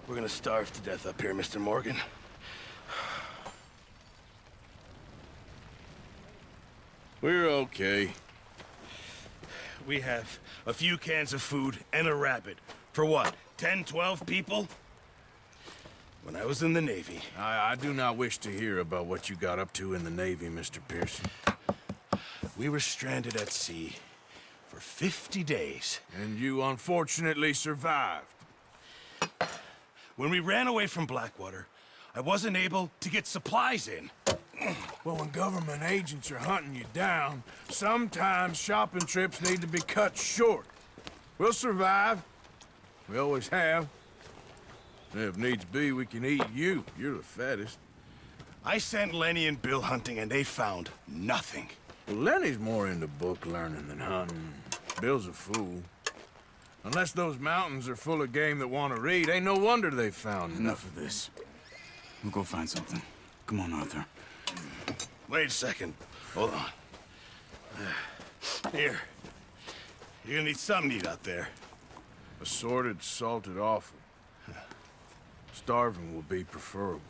We're gonna starve to death up here, Mr. Morgan. We're okay. We have a few cans of food and a rabbit. For what, 10, 12 people? When I was in the Navy... I do not wish to hear about what you got up to in the Navy, Mr. Pearson. We were stranded at sea for 50 days. And you unfortunately survived. When we ran away from Blackwater, I wasn't able to get supplies in. Well, when government agents are hunting you down, sometimes shopping trips need to be cut short. We'll survive. We always have. And if needs be, we can eat you. You're the fattest. I sent Lenny and Bill hunting, and they found nothing. Well, Lenny's more into book learning than hunting. Bill's a fool. Unless those mountains are full of game that want to read, ain't no wonder they found Enough of this. We'll go find something. Come on, Arthur. Wait a second. Hold on. Here. You're gonna need something to eat out there. Assorted, salted offal. Starving will be preferable.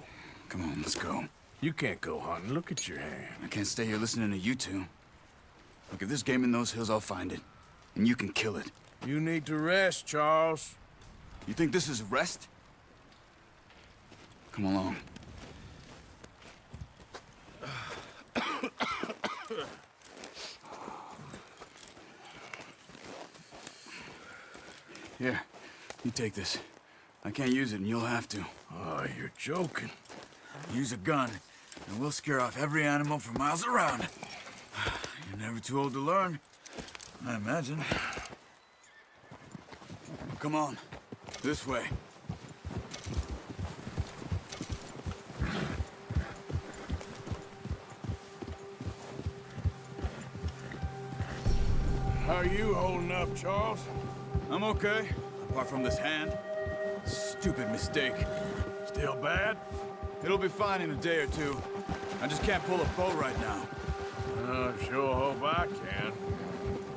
Come on, let's go. You can't go hunting. Look at your hand. I can't stay here listening to you two. Look, if there's game in those hills, I'll find it. And you can kill it. You need to rest, Charles. You think this is rest? Come along. Here, you take this. I can't use it, and you'll have to. Oh, you're joking. Use a gun, and we'll scare off every animal for miles around. You're never too old to learn, I imagine. Come on, this way. How are you holding up, Charles? I'm okay, apart from this hand. Stupid mistake. Still bad? It'll be fine in a day or two. I just can't pull a bow right now. I sure hope I can.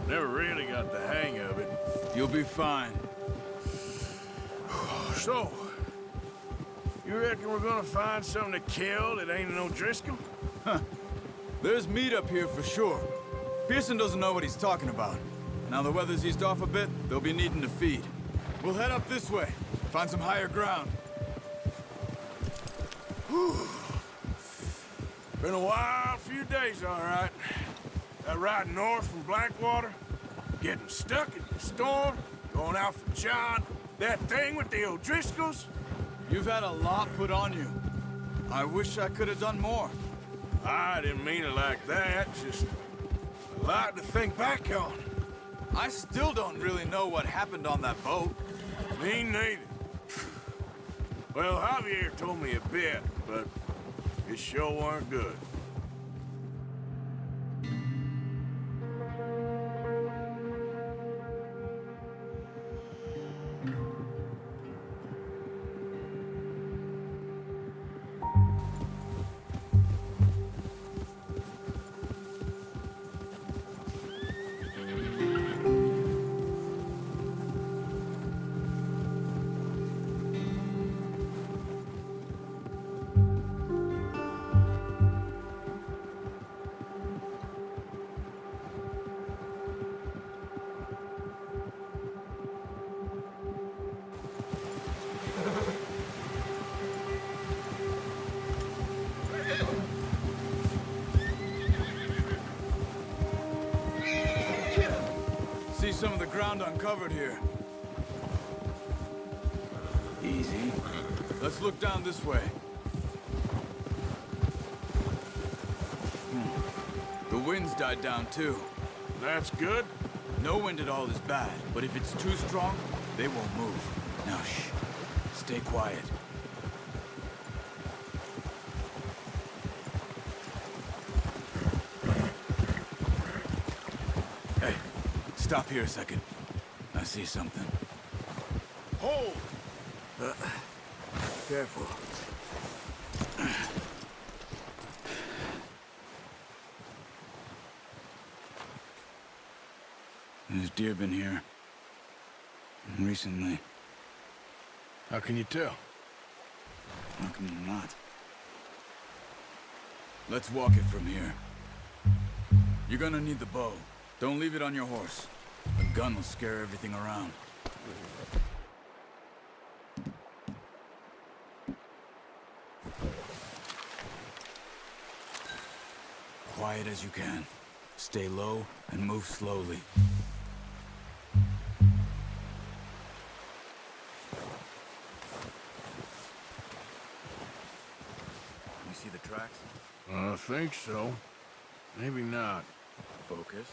Never really got the hang of it. You'll be fine. So, you reckon we're gonna find something to kill that ain't no Driscoll? Huh. There's meat up here for sure. Pearson doesn't know what he's talking about. Now the weather's eased off a bit, they'll be needing to feed. We'll head up this way, find some higher ground. Whew. Been a wild few days, all right. That ride north from Blackwater, getting stuck in the storm, going out for John, that thing with the O'Driscolls. You've had a lot put on you. I wish I could have done more. I didn't mean it like that, just a lot to think back on. I still don't really know what happened on that boat. Me neither. Well, Javier told me a bit, but it sure weren't good. See some of the ground uncovered here. Easy. Let's look down this way. The wind's died down too. That's good. No wind at all is bad, but if it's too strong, they won't move. Now shh. Stay quiet. Hey, stop here a second. I see something. Hold! Careful. There's deer been here. Recently. How can you tell? How can you not? Let's walk it from here. You're gonna need the bow. Don't leave it on your horse. A gun will scare everything around. Quiet as you can. Stay low and move slowly. You see the tracks? I think so. Maybe not. Focus.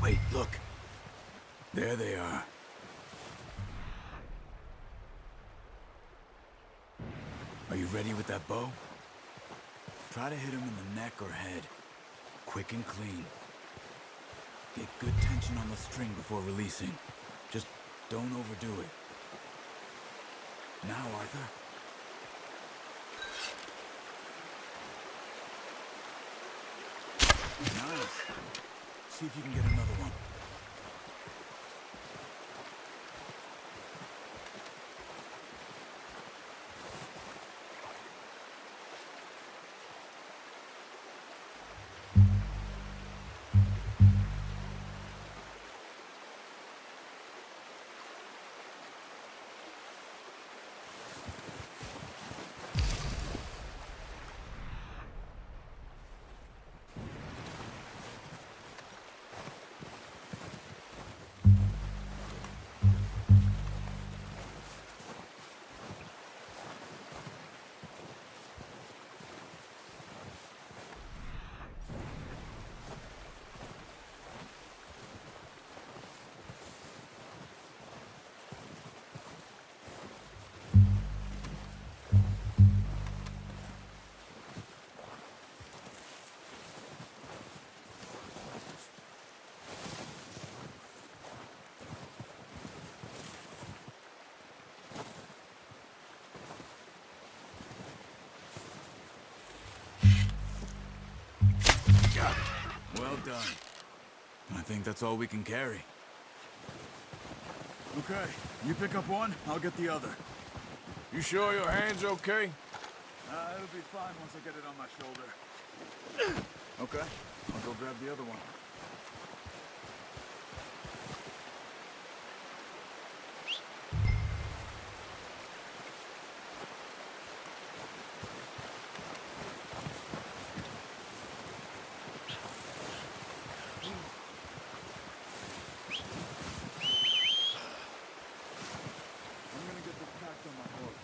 Wait, look. There they are. Are you ready with that bow? Try to hit him in the neck or head. Quick and clean. Get good tension on the string before releasing. Just don't overdo it. Now, Arthur. Nice. See if you can get another one. Well done. I think that's all we can carry. Okay, you pick up one, I'll get the other. You sure your hand's okay? It'll be fine once I get it on my shoulder. Okay, I'll go grab the other one. I'm gonna get this packed on my horse.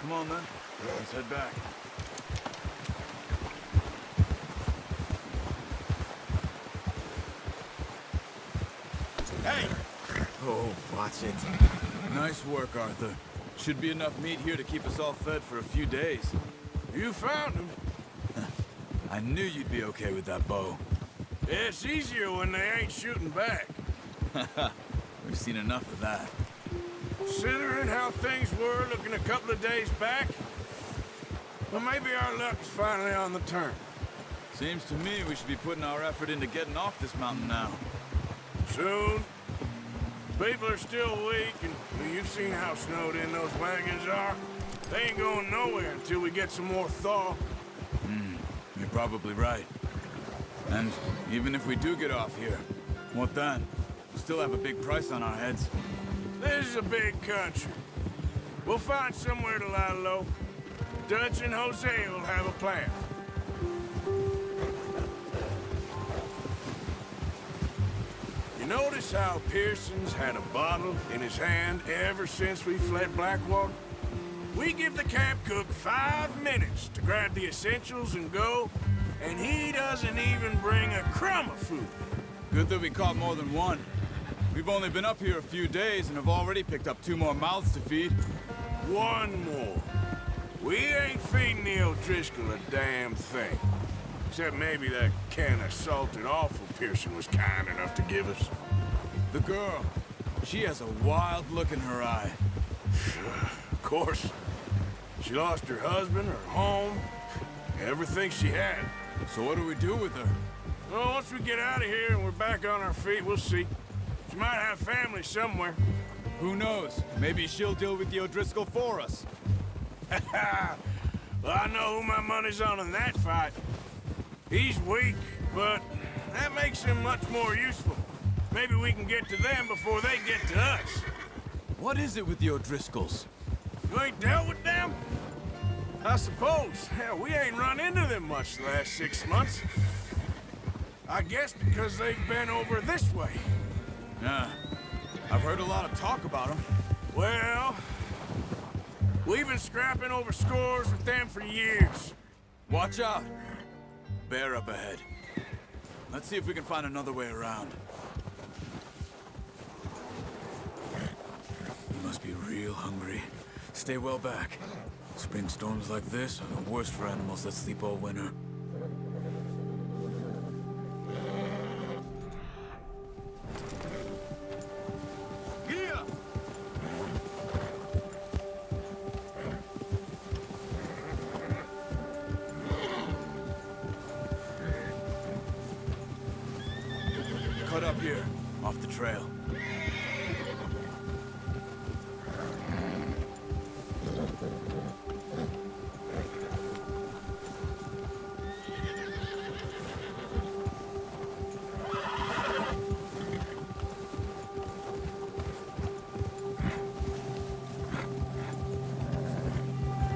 Come on, then. Let's head back. Hey! Oh, watch it. Nice work, Arthur. Should be enough meat here to keep us all fed for a few days. You found him. I knew you'd be okay with that bow. It's easier when they ain't shooting back. We've seen enough of that. Considering how things were looking a couple of days back, well, maybe our luck is finally on the turn. Seems to me we should be putting our effort into getting off this mountain now. Soon. People are still weak, and well, you've seen how snowed in those wagons are. They ain't going nowhere until we get some more thaw. You're probably right. And even if we do get off here, what then? We'll still have a big price on our heads. This is a big country. We'll find somewhere to lie low. Dutch and Jose will have a plan. You notice how Pearson's had a bottle in his hand ever since we fled Blackwater? We give the camp cook 5 minutes to grab the essentials and go, and he doesn't even bring a crumb of food. Good that we caught more than one. We've only been up here a few days and have already picked up 2 more mouths to feed. 1 more. We ain't feeding the O'Driscoll a damn thing. Except maybe that can of salted offal Pearson was kind enough to give us. The girl, she has a wild look in her eye. Of course. She lost her husband, her home, everything she had. So what do we do with her? Well, once we get out of here and we're back on our feet, we'll see. She might have family somewhere. Who knows? Maybe she'll deal with the O'Driscoll for us. Well, I know who my money's on in that fight. He's weak, but that makes him much more useful. Maybe we can get to them before they get to us. What is it with the O'Driscolls? You ain't dealt with them? I suppose. Hell, we ain't run into them much the last 6 months. I guess because they've been over this way. Yeah, I've heard a lot of talk about them. Well, we've been scrapping over scores with them for years. Watch out. Bear up ahead. Let's see if we can find another way around. You must be real hungry. Stay well back. Spring storms like this are the worst for animals that sleep all winter. Here! Cut up here, off the trail.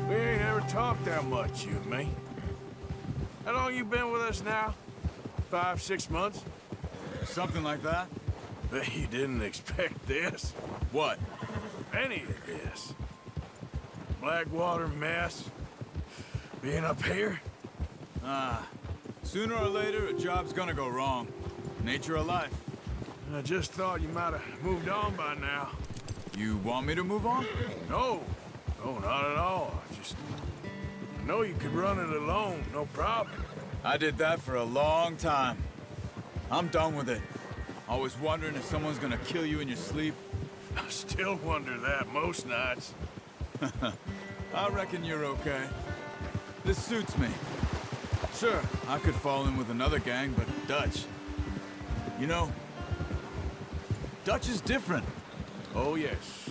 We ain't ever talked that much, you and me. How long you been with us now? 5, 6 months? Something like that? Bet you didn't expect this. What? Any of this. Blackwater mess. Being up here? Sooner or later, a job's gonna go wrong. Nature of life. I just thought you might have moved on by now. You want me to move on? No. No, not at all. I know you could run it alone, no problem. I did that for a long time. I'm done with it. Always wondering if someone's gonna kill you in your sleep. I still wonder that most nights. I reckon you're okay. This suits me. Sure, I could fall in with another gang, but Dutch... You know, Dutch is different. Oh, yes.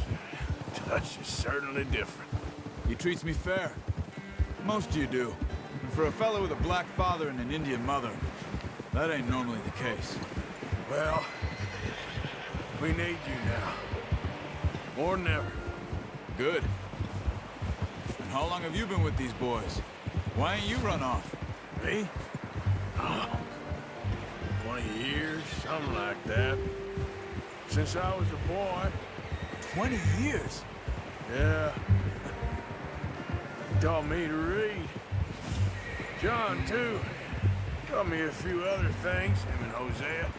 Dutch is certainly different. He treats me fair. Most of you do. And for a fellow with a black father and an Indian mother, that ain't normally the case. Well, we need you now. More than ever. Good. And how long have you been with these boys? Why ain't you run off? Me? 20 years, something like that. Since I was a boy. 20 years? Yeah. taught me to read. John, too. Taught me a few other things, him and Hosea.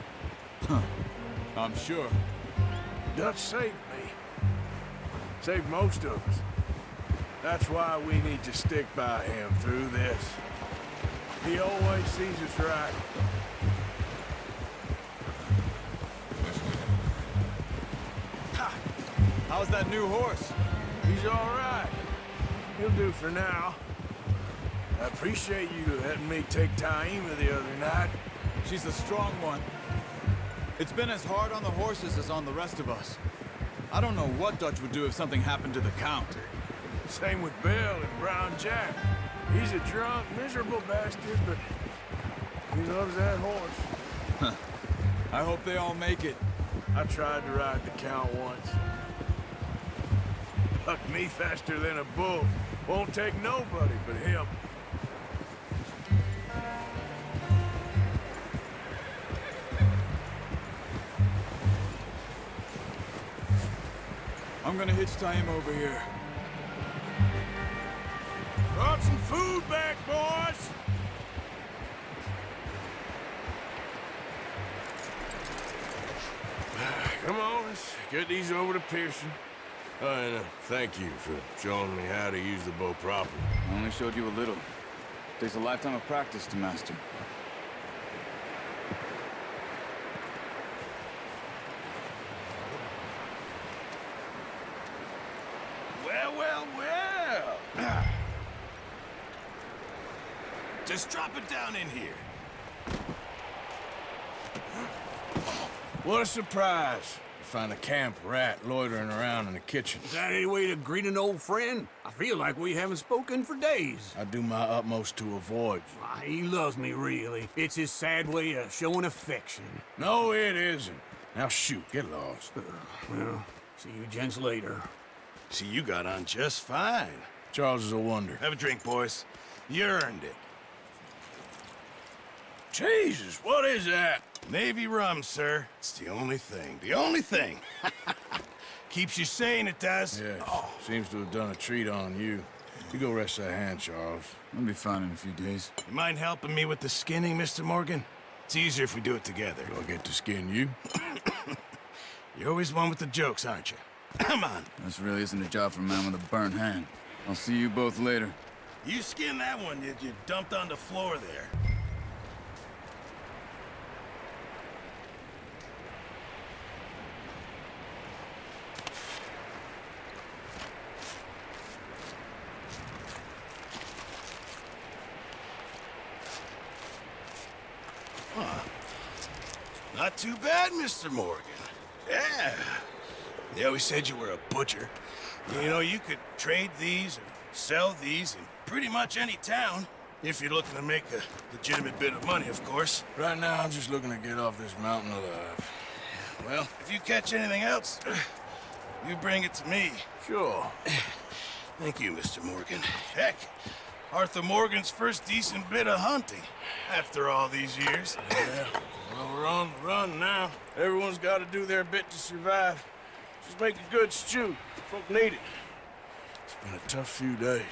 I'm sure. Dutch saved me. Saved most of us. That's why we need to stick by him through this. He always sees us right. How's that new horse? He's all right. He'll do for now. I appreciate you letting me take Taima the other night. She's a strong one. It's been as hard on the horses as on the rest of us. I don't know what Dutch would do if something happened to the Count. Same with Bill and Brown Jack. He's a drunk, miserable bastard, but he loves that horse. I hope they all make it. I tried to ride the Count once. Bucked me faster than a bull. Won't take nobody but him. I'm gonna hitch Taima over here. Brought some food back, boys! Come on, let's get these over to Pearson. And thank you for showing me how to use the bow properly. I only showed you a little. Takes a lifetime of practice to master. Well, well, well. Just drop it down in here. What a surprise. Find a camp rat loitering around in the kitchen. Is that any way to greet an old friend? I feel like we haven't spoken for days. I do my utmost to avoid you. Why, he loves me, really. It's his sad way of showing affection. No, it isn't. Now shoot, get lost. Well, see you gents later. See, you got on just fine. Charles is a wonder. Have a drink, boys. You earned it. Jesus, what is that? Navy rum, sir. It's the only thing. The only thing. Keeps you sane, it does. Yes, seems to have done a treat on you. You go rest that hand, Charles. I'll be fine in a few days. You mind helping me with the skinning, Mr. Morgan? It's easier if we do it together. Do I get to skin you? You're always one with the jokes, aren't you? Come on. This really isn't a job for a man with a burnt hand. I'll see you both later. You skin that one you dumped on the floor there. Not too bad, Mr. Morgan. Yeah. They always said you were a butcher. You know, you could trade these or sell these in pretty much any town, if you're looking to make a legitimate bit of money, of course. Right now, I'm just looking to get off this mountain alive. Well, if you catch anything else, you bring it to me. Sure. Thank you, Mr. Morgan. Heck, Arthur Morgan's first decent bit of hunting after all these years. Yeah. Well, we're on the run now. Everyone's got to do their bit to survive. Just make a good stew. Folk need it. It's been a tough few days.